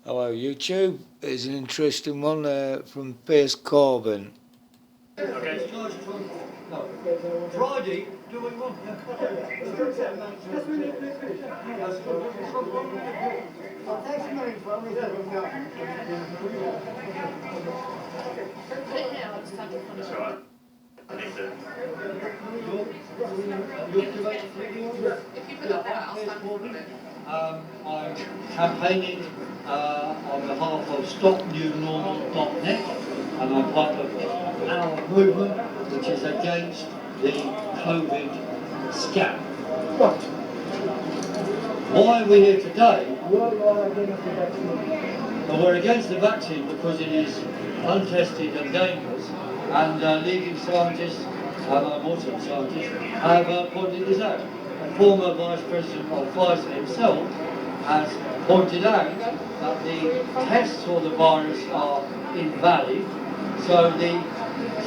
Hello YouTube. There's an interesting one from Piers Corbyn. Okay. Friday, do what you want. That's all right. I need to. I'm campaigning on behalf of StopNewNormal.net, and I'm part of our movement, which is against the COVID scam. Why are we here today? Well, we're against the vaccine because it is untested and dangerous, and leading scientists, and I'm also a scientist, have pointed this out. A former Vice President of Pfizer himself has pointed out that the tests for the virus are invalid, so the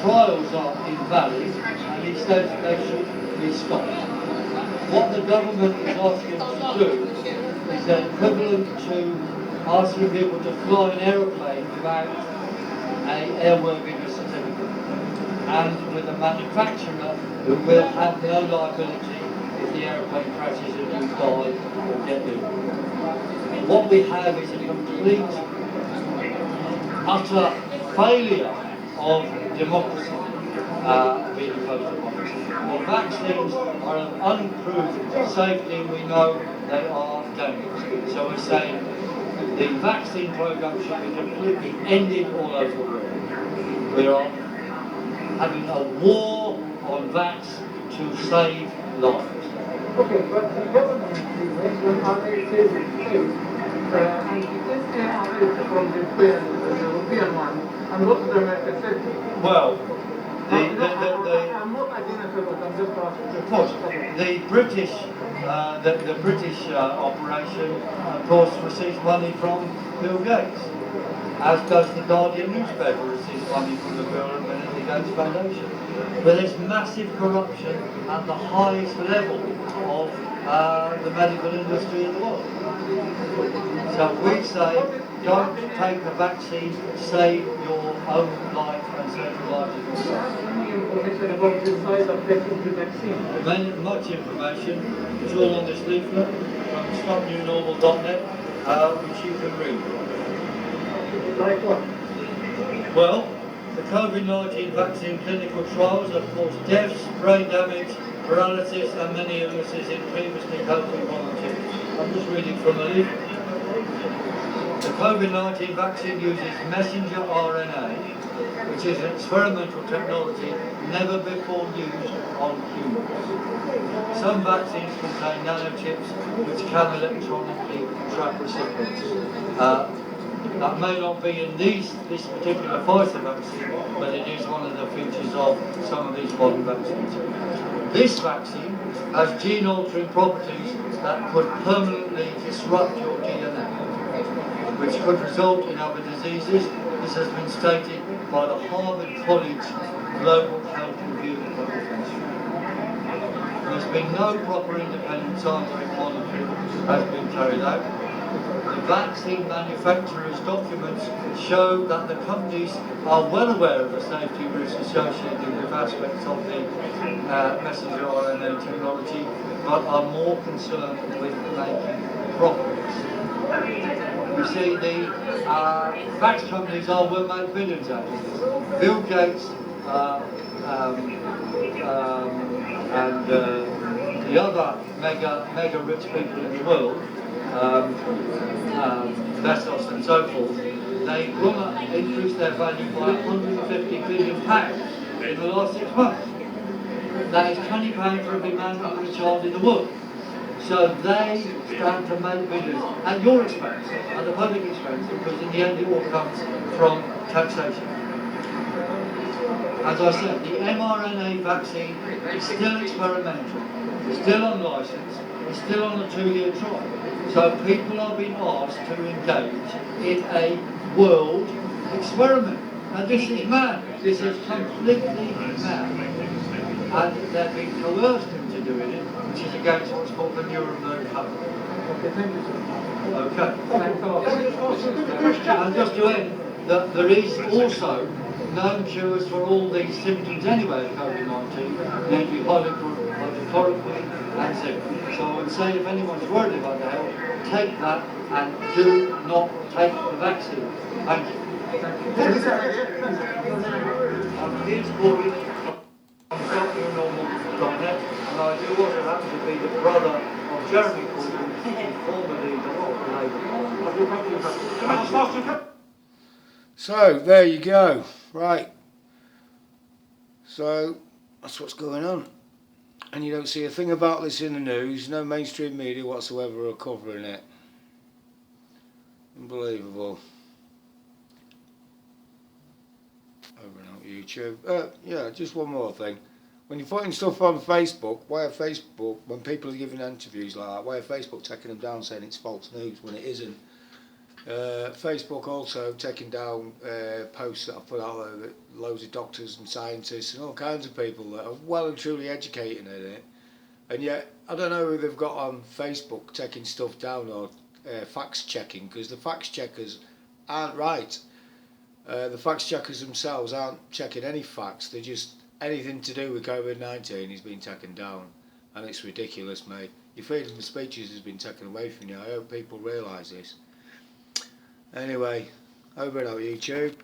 trials are invalid, and he says they should be stopped. What the government is asking us to do is equivalent to asking people to fly an aeroplane without an airworthiness certificate, and with a manufacturer who will have no liability if the aeroplane crashes and you die or get ill. What we have is a complete, utter failure of democracy being opposed to democracy. The vaccines are of unproved safety, and we know they are dangerous. So we're saying the vaccine program should be completely ended all over the world. We are having a war on vax to save lives. Okay, but the government is are they saving and you just have it from the European one, and what's the American safety? Well, I'm not against it, but I'm just asking. of course, the British operation, of course, receives money from Bill Gates, as does the Guardian newspaper receives money from the Bill and Melinda Gates Foundation. But there's massive corruption at the highest level of the medical industry in the world. So we say, don't take the vaccine, save your own life and save the lives of yourself. Any information about the side effects of the vaccine? Much information. It's all on this leaflet from StopNewNormal.net, which you can read. Like what? Well, the COVID-19 vaccine clinical trials have caused deaths, brain damage, paralysis and many illnesses in previously healthy volunteers. I'm just reading from a leaflet. The COVID-19 vaccine uses messenger RNA, which is an experimental technology never before used on humans. Some vaccines contain nanochips which can electronically track recipients. That may not be in this particular Pfizer vaccine, but it is one of the features of some of these modern vaccines. This vaccine has gene-altering properties that could permanently disrupt your DNA, which could result in other diseases. This has been stated by the Harvard College Global Health Review publication. There's been no proper independent scientific monitoring has been carried out. The vaccine manufacturers' documents show that the companies are well aware of the safety risks associated with aspects of the messenger RNA technology, but are more concerned with making profits. You see, the vax companies will make billions out of this. Bill Gates and the other mega rich people in the world, Bezos and so forth, they've gone to increase their value by £150 billion in the last 6 months. That is £20 for every man, woman and child in the world. So they stand to make billions at your expense, at the public expense, because in the end it all comes from taxation. As I said, the mRNA vaccine is still experimental, it's still on licence, it's still on a 2-year trial. So people are being asked to engage in a world experiment. And this is mad. This is completely mad. And they're being coerced into doing it, which is against what's called the Nuremberg Code. Okay, thank you, sir. Okay. Thanks a lot. And just to end, that there is also known cures for all these symptoms anyway of COVID-19, namely hydrochloroquine and zinc. So I would say if anyone's worried about their health, take that and do not take the vaccine. Thank you. I'm Piers Corbyn from SelfYourNormal.net, and I do also happen to be the brother of Jeremy Corbyn, former leader of the Labour. So there you go. Right. So that's what's going on. And you don't see a thing about this in the news. No mainstream media whatsoever are covering it. Unbelievable. Over and out YouTube. Yeah, just one more thing. When you're putting stuff on Facebook, why are Facebook, when people are giving interviews like that, why are Facebook taking them down saying it's false news when it isn't? Facebook also taking down posts that I've put out there that loads of doctors and scientists and all kinds of people that are well and truly educated in it, and yet I don't know who they've got on Facebook taking stuff down or fact checking, because the fact checkers aren't right. The fact checkers themselves aren't checking any facts. They're just, anything to do with COVID-19 is being taken down, and it's ridiculous, mate. Your freedom of speech has been taken away from you. I hope people realise this. Anyway, over and out YouTube.